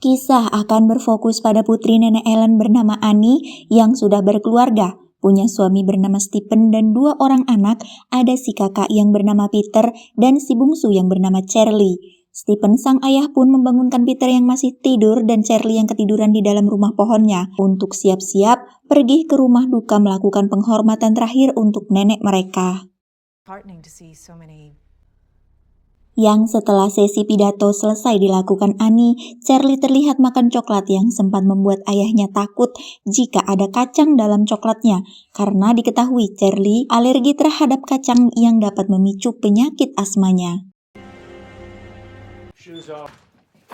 Kisah akan berfokus pada putri nenek Ellen bernama Annie yang sudah berkeluarga, punya suami bernama Stephen dan 2 orang anak, ada si kakak yang bernama Peter dan si bungsu yang bernama Charlie. Stephen sang ayah pun membangunkan Peter yang masih tidur dan Charlie yang ketiduran di dalam rumah pohonnya untuk siap-siap pergi ke rumah duka melakukan penghormatan terakhir untuk nenek mereka. Yang setelah sesi pidato selesai dilakukan Annie, Charlie terlihat makan coklat yang sempat membuat ayahnya takut jika ada kacang dalam coklatnya, karena diketahui Charlie alergi terhadap kacang yang dapat memicu penyakit asmanya.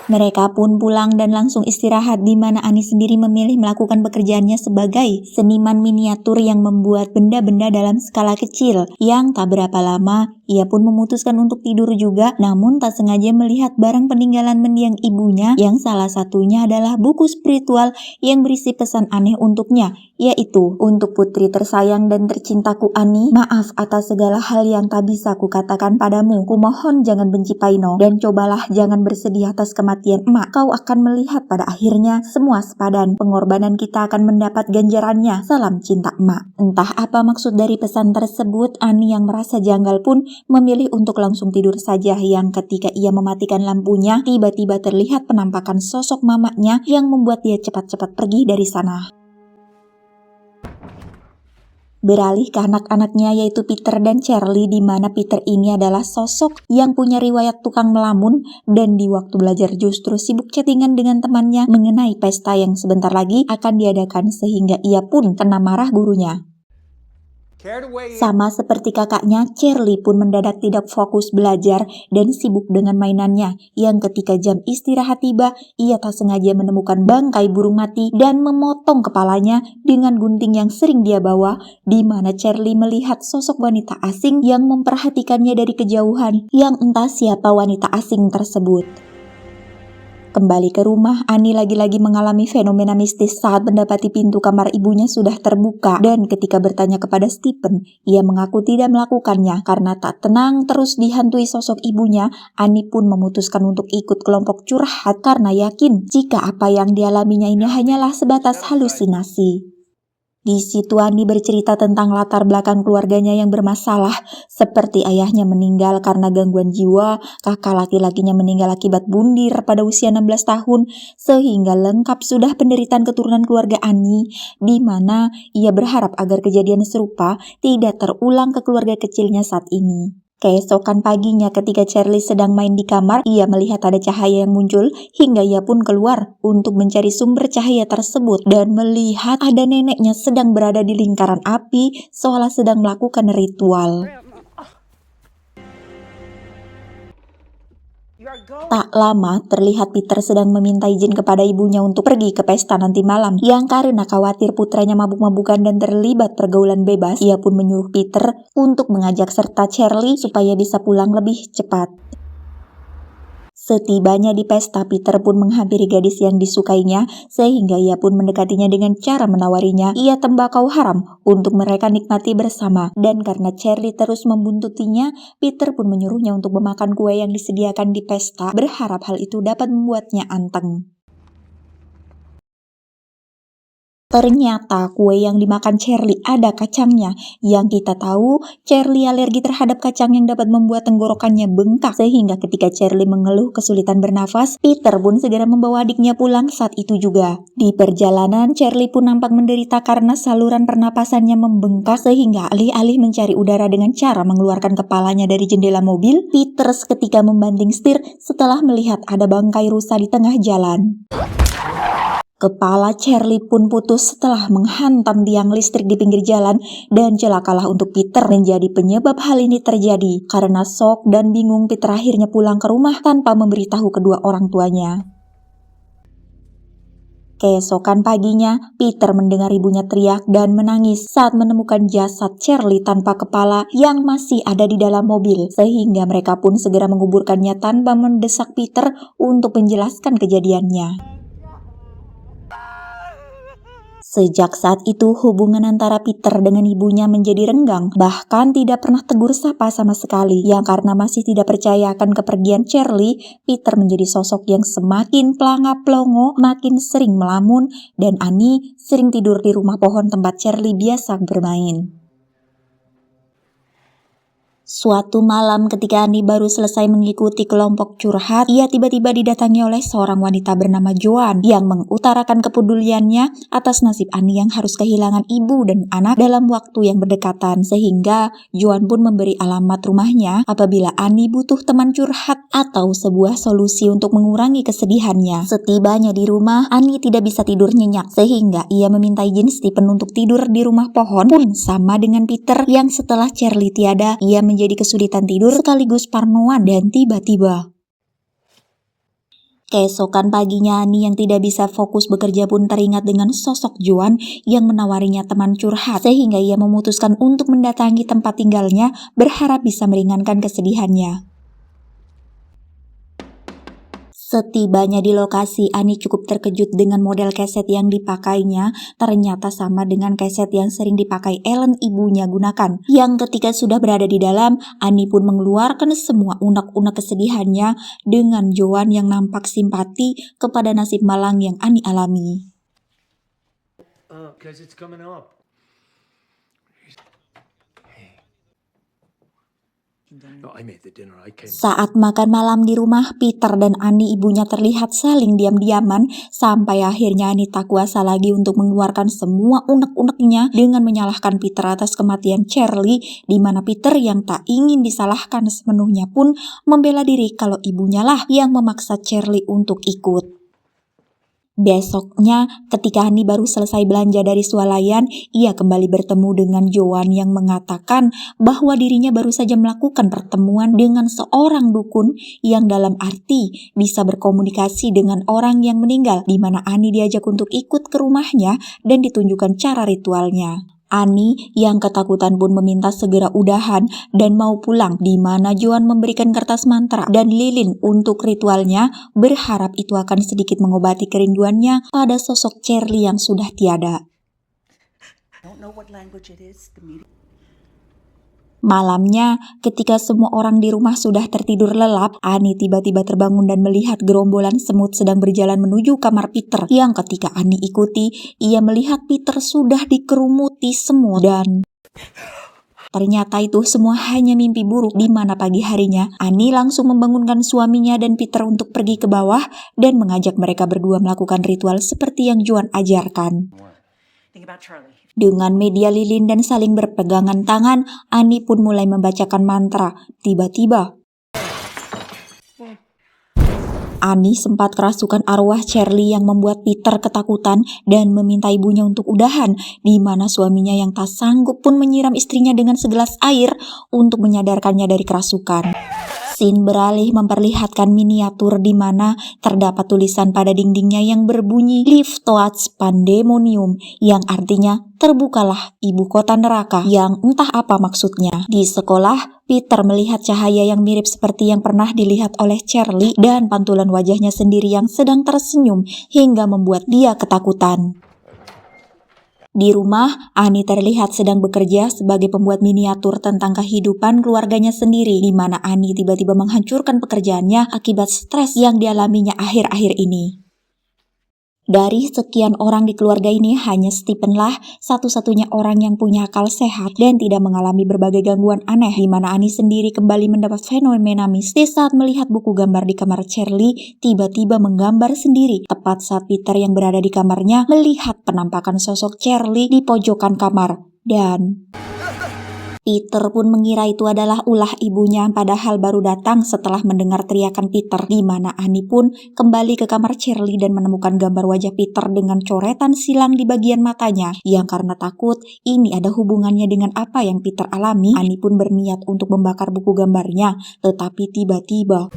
Mereka pun pulang dan langsung istirahat, di mana Annie sendiri memilih melakukan pekerjaannya sebagai seniman miniatur yang membuat benda-benda dalam skala kecil. Yang tak berapa lama, ia pun memutuskan untuk tidur juga, namun tak sengaja melihat barang peninggalan mendiang ibunya, yang salah satunya adalah buku spiritual yang berisi pesan aneh untuknya, yaitu, "Untuk putri tersayang dan tercintaku Annie, maaf atas segala hal yang tak bisa kukatakan padamu. Kumohon jangan benci Paino, dan cobalah jangan bersedih atas kematian emak. Kau akan melihat pada akhirnya semua sepadan. Pengorbanan kita akan mendapat ganjarannya. Salam cinta emak." Entah apa maksud dari pesan tersebut, Annie yang merasa janggal pun memilih untuk langsung tidur saja, yang ketika ia mematikan lampunya, tiba-tiba terlihat penampakan sosok mamanya yang membuat dia cepat-cepat pergi dari sana. Beralih ke anak-anaknya yaitu Peter dan Charlie, di mana Peter ini adalah sosok yang punya riwayat tukang melamun dan di waktu belajar justru sibuk chattingan dengan temannya mengenai pesta yang sebentar lagi akan diadakan, sehingga ia pun kena marah gurunya. Sama seperti kakaknya, Charlie pun mendadak tidak fokus belajar dan sibuk dengan mainannya, yang ketika jam istirahat tiba, ia tak sengaja menemukan bangkai burung mati dan memotong kepalanya dengan gunting yang sering dia bawa, di mana Charlie melihat sosok wanita asing yang memperhatikannya dari kejauhan, yang entah siapa wanita asing tersebut. Kembali ke rumah, Annie lagi-lagi mengalami fenomena mistis saat mendapati pintu kamar ibunya sudah terbuka, dan ketika bertanya kepada Stephen, ia mengaku tidak melakukannya. Karena tak tenang terus dihantui sosok ibunya, Annie pun memutuskan untuk ikut kelompok curhat karena yakin jika apa yang dialaminya ini hanyalah sebatas halusinasi. Di situ Annie bercerita tentang latar belakang keluarganya yang bermasalah, seperti ayahnya meninggal karena gangguan jiwa, kakak laki-lakinya meninggal akibat bundir pada usia 16 tahun, sehingga lengkap sudah penderitaan keturunan keluarga Annie, di mana ia berharap agar kejadian serupa tidak terulang ke keluarga kecilnya saat ini. Keesokan paginya ketika Charlie sedang main di kamar, ia melihat ada cahaya yang muncul hingga ia pun keluar untuk mencari sumber cahaya tersebut dan melihat ada neneknya sedang berada di lingkaran api seolah sedang melakukan ritual. Tak lama terlihat Peter sedang meminta izin kepada ibunya untuk pergi ke pesta nanti malam, yang karena khawatir putranya mabuk-mabukan dan terlibat pergaulan bebas, ia pun menyuruh Peter untuk mengajak serta Charlie supaya bisa pulang lebih cepat. Setibanya di pesta, Peter pun menghampiri gadis yang disukainya, sehingga ia pun mendekatinya dengan cara menawarinya ia tembakau haram untuk mereka nikmati bersama. Dan karena Charlie terus membuntutinya, Peter pun menyuruhnya untuk memakan kue yang disediakan di pesta, berharap hal itu dapat membuatnya anteng. Ternyata kue yang dimakan Charlie ada kacangnya. Yang kita tahu, Charlie alergi terhadap kacang yang dapat membuat tenggorokannya bengkak, sehingga ketika Charlie mengeluh kesulitan bernafas, Peter pun segera membawa adiknya pulang saat itu juga. Di perjalanan, Charlie pun nampak menderita karena saluran pernapasannya membengkak, sehingga alih-alih mencari udara dengan cara mengeluarkan kepalanya dari jendela mobil, Peter seketika membanting setir setelah melihat ada bangkai rusa di tengah jalan. Kepala Charlie pun putus setelah menghantam tiang listrik di pinggir jalan, dan celakalah untuk Peter menjadi penyebab hal ini terjadi. Karena shock dan bingung, Peter akhirnya pulang ke rumah tanpa memberitahu kedua orang tuanya. Keesokan paginya, Peter mendengar ibunya teriak dan menangis saat menemukan jasad Charlie tanpa kepala yang masih ada di dalam mobil, sehingga mereka pun segera menguburkannya tanpa mendesak Peter untuk menjelaskan kejadiannya. Sejak saat itu, hubungan antara Peter dengan ibunya menjadi renggang, bahkan tidak pernah tegur sapa sama sekali. Yang karena masih tidak percaya akan kepergian Charlie, Peter menjadi sosok yang semakin pelanga-pelongo, makin sering melamun, dan Annie sering tidur di rumah pohon tempat Charlie biasa bermain. Suatu malam ketika Annie baru selesai mengikuti kelompok curhat, ia tiba-tiba didatangi oleh seorang wanita bernama Joan yang mengutarakan kepeduliannya atas nasib Annie yang harus kehilangan ibu dan anak dalam waktu yang berdekatan, sehingga Joan pun memberi alamat rumahnya apabila Annie butuh teman curhat atau sebuah solusi untuk mengurangi kesedihannya. Setibanya di rumah, Annie tidak bisa tidur nyenyak, sehingga ia meminta izin Stephen untuk tidur di rumah pohon, pun sama dengan Peter yang setelah Charlie tiada, ia menjadi kesulitan tidur sekaligus parnoan dan tiba-tiba. Keesokan paginya, Annie yang tidak bisa fokus bekerja pun teringat dengan sosok Joan yang menawarinya teman curhat, sehingga ia memutuskan untuk mendatangi tempat tinggalnya berharap bisa meringankan kesedihannya. Setibanya di lokasi, Annie cukup terkejut dengan model keset yang dipakainya. Ternyata sama dengan keset yang sering dipakai Ellen ibunya gunakan. Yang ketika sudah berada di dalam, Annie pun mengeluarkan semua unek-unek kesedihannya dengan Joan yang nampak simpati kepada nasib malang yang Annie alami. Because it's coming up. Saat makan malam di rumah, Peter dan Annie ibunya terlihat saling diam-diaman sampai akhirnya Annie tak kuasa lagi untuk mengeluarkan semua unek-uneknya dengan menyalahkan Peter atas kematian Charlie, di mana Peter yang tak ingin disalahkan sepenuhnya pun membela diri kalau ibunya lah yang memaksa Charlie untuk ikut. Besoknya, ketika Annie baru selesai belanja dari swalayan, ia kembali bertemu dengan Joan yang mengatakan bahwa dirinya baru saja melakukan pertemuan dengan seorang dukun yang dalam arti bisa berkomunikasi dengan orang yang meninggal, di mana Annie diajak untuk ikut ke rumahnya dan ditunjukkan cara ritualnya. Annie yang ketakutan pun meminta segera udahan dan mau pulang, di mana Joan memberikan kertas mantra dan lilin untuk ritualnya, berharap itu akan sedikit mengobati kerinduannya pada sosok Charlie yang sudah tiada. Malamnya, ketika semua orang di rumah sudah tertidur lelap, Annie tiba-tiba terbangun dan melihat gerombolan semut sedang berjalan menuju kamar Peter, yang ketika Annie ikuti, ia melihat Peter sudah dikerumuti semut dan ternyata itu semua hanya mimpi buruk, di mana pagi harinya Annie langsung membangunkan suaminya dan Peter untuk pergi ke bawah dan mengajak mereka berdua melakukan ritual seperti yang Joan ajarkan. Dengan media lilin dan saling berpegangan tangan, Annie pun mulai membacakan mantra. Tiba-tiba, Annie sempat kerasukan arwah Charlie yang membuat Peter ketakutan dan meminta ibunya untuk udahan, di mana suaminya yang tak sanggup pun menyiram istrinya dengan segelas air untuk menyadarkannya dari kerasukan. Scene beralih memperlihatkan miniatur di mana terdapat tulisan pada dindingnya yang berbunyi Live Towards Pandemonium, yang artinya terbukalah ibu kota neraka, yang entah apa maksudnya. Di sekolah, Peter melihat cahaya yang mirip seperti yang pernah dilihat oleh Charlie dan pantulan wajahnya sendiri yang sedang tersenyum hingga membuat dia ketakutan. Di rumah, Annie terlihat sedang bekerja sebagai pembuat miniatur tentang kehidupan keluarganya sendiri, di mana Annie tiba-tiba menghancurkan pekerjaannya akibat stres yang dialaminya akhir-akhir ini. Dari sekian orang di keluarga ini, hanya Stephen lah satu-satunya orang yang punya akal sehat dan tidak mengalami berbagai gangguan aneh, di mana Annie sendiri kembali mendapat fenomena mistis saat melihat buku gambar di kamar Charlie tiba-tiba menggambar sendiri, tepat saat Peter yang berada di kamarnya melihat penampakan sosok Charlie di pojokan kamar. Dan Peter pun mengira itu adalah ulah ibunya, padahal baru datang setelah mendengar teriakan Peter, di mana Annie pun kembali ke kamar Charlie dan menemukan gambar wajah Peter dengan coretan silang di bagian matanya, yang karena takut ini ada hubungannya dengan apa yang Peter alami, Annie pun berniat untuk membakar buku gambarnya, tetapi tiba-tiba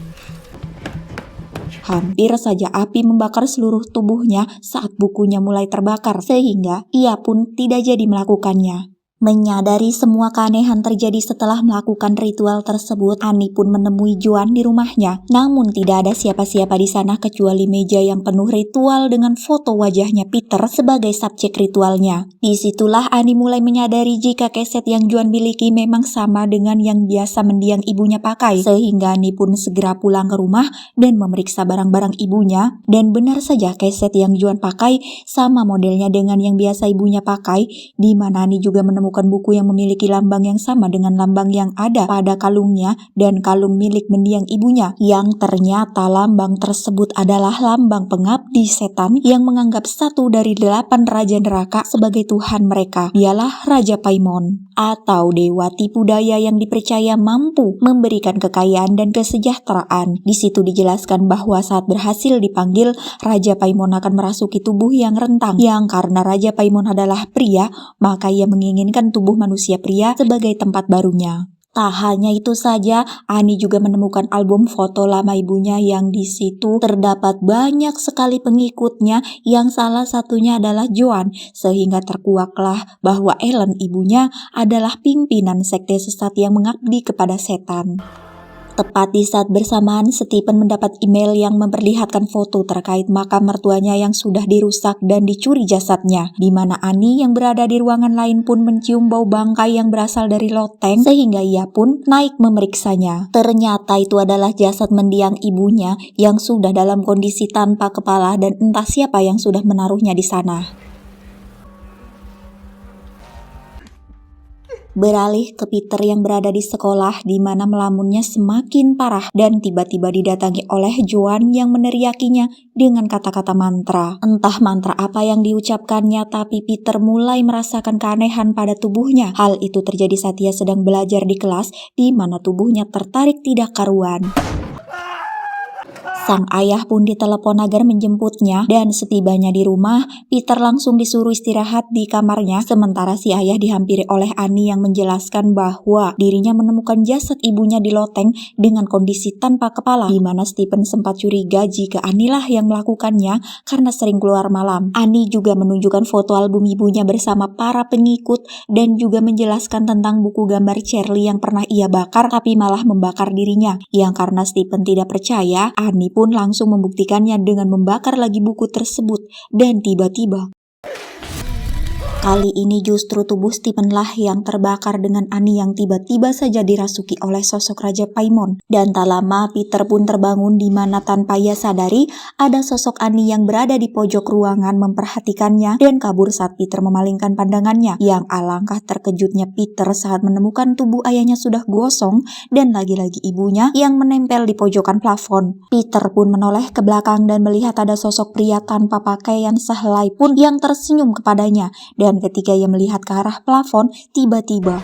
hampir saja api membakar seluruh tubuhnya saat bukunya mulai terbakar, sehingga ia pun tidak jadi melakukannya. Menyadari semua keanehan terjadi setelah melakukan ritual tersebut, Annie pun menemui Joan di rumahnya. Namun tidak ada siapa-siapa di sana kecuali meja yang penuh ritual dengan foto wajahnya Peter sebagai subjek ritualnya. Disitulah Annie mulai menyadari jika keset yang Joan miliki memang sama dengan yang biasa mendiang ibunya pakai. Sehingga Annie pun segera pulang ke rumah dan memeriksa barang-barang ibunya. Dan benar saja keset yang Joan pakai sama modelnya dengan yang biasa ibunya pakai, di mana Annie juga menemukan buku yang memiliki lambang yang sama dengan lambang yang ada pada kalungnya dan kalung milik mendiang ibunya, yang ternyata lambang tersebut adalah lambang pengabdi setan yang menganggap satu dari 8 raja neraka sebagai Tuhan mereka. Dialah Raja Paimon, atau dewa tipu daya yang dipercaya mampu memberikan kekayaan dan kesejahteraan. Di situ dijelaskan bahwa saat berhasil dipanggil, Raja Paimon akan merasuki tubuh yang rentang, yang karena Raja Paimon adalah pria, maka ia menginginkan tubuh manusia pria sebagai tempat barunya. Tak hanya itu saja, Annie juga menemukan album foto lama ibunya yang di situ terdapat banyak sekali pengikutnya yang salah satunya adalah Joan, sehingga terkuaklah bahwa Ellen ibunya adalah pimpinan sekte sesat yang mengabdi kepada setan. Tepat di saat bersamaan, Stephen mendapat email yang memperlihatkan foto terkait makam mertuanya yang sudah dirusak dan dicuri jasadnya, di mana Annie yang berada di ruangan lain pun mencium bau bangkai yang berasal dari loteng, sehingga ia pun naik memeriksanya. Ternyata itu adalah jasad mendiang ibunya yang sudah dalam kondisi tanpa kepala dan entah siapa yang sudah menaruhnya di sana. Beralih ke Peter yang berada di sekolah, di mana melamunnya semakin parah dan tiba-tiba didatangi oleh Joan yang meneriakinya dengan kata-kata mantra. Entah mantra apa yang diucapkannya, tapi Peter mulai merasakan keanehan pada tubuhnya. Hal itu terjadi saat ia sedang belajar di kelas, di mana tubuhnya tertarik tidak karuan. Sang ayah pun ditelepon agar menjemputnya, dan setibanya di rumah, Peter langsung disuruh istirahat di kamarnya, sementara si ayah dihampiri oleh Annie yang menjelaskan bahwa dirinya menemukan jasad ibunya di loteng dengan kondisi tanpa kepala, di mana Stephen sempat curiga jika Annie lah yang melakukannya karena sering keluar malam. Annie juga menunjukkan foto album ibunya bersama para pengikut dan juga menjelaskan tentang buku gambar Charlie yang pernah ia bakar tapi malah membakar dirinya, yang karena Stephen tidak percaya, Annie pun langsung membuktikannya dengan membakar lagi buku tersebut, dan tiba-tiba kali ini justru tubuh Stephen lah yang terbakar dengan Annie yang tiba-tiba saja dirasuki oleh sosok Raja Paimon. Dan tak lama Peter pun terbangun, di mana tanpa ia sadari ada sosok Annie yang berada di pojok ruangan memperhatikannya dan kabur saat Peter memalingkan pandangannya. Yang alangkah terkejutnya Peter saat menemukan tubuh ayahnya sudah gosong dan lagi-lagi ibunya yang menempel di pojokan plafon. Peter pun menoleh ke belakang dan melihat ada sosok pria tanpa pakaian sehelai pun yang tersenyum kepadanya. Dan ketika ia melihat ke arah plafon, tiba-tiba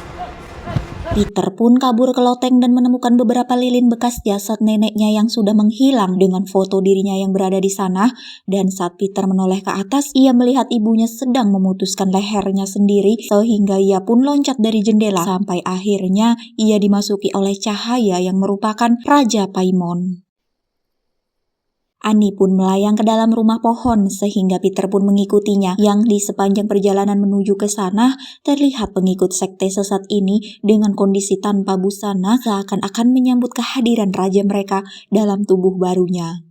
Peter pun kabur ke loteng dan menemukan beberapa lilin bekas jasad neneknya yang sudah menghilang dengan foto dirinya yang berada di sana. Dan saat Peter menoleh ke atas, ia melihat ibunya sedang memutuskan lehernya sendiri, sehingga ia pun loncat dari jendela sampai akhirnya ia dimasuki oleh cahaya yang merupakan Raja Paimon. Annie pun melayang ke dalam rumah pohon sehingga Peter pun mengikutinya, yang di sepanjang perjalanan menuju ke sana terlihat pengikut sekte sesat ini dengan kondisi tanpa busana seakan-akan menyambut kehadiran raja mereka dalam tubuh barunya.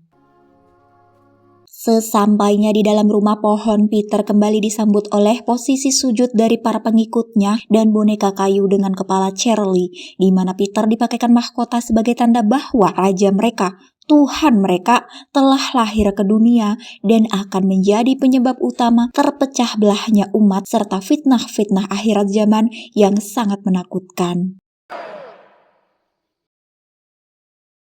Sesampainya di dalam rumah pohon, Peter kembali disambut oleh posisi sujud dari para pengikutnya dan boneka kayu dengan kepala Charlie, di mana Peter dipakaikan mahkota sebagai tanda bahwa raja mereka, Tuhan mereka, telah lahir ke dunia dan akan menjadi penyebab utama terpecah belahnya umat serta fitnah-fitnah akhirat zaman yang sangat menakutkan.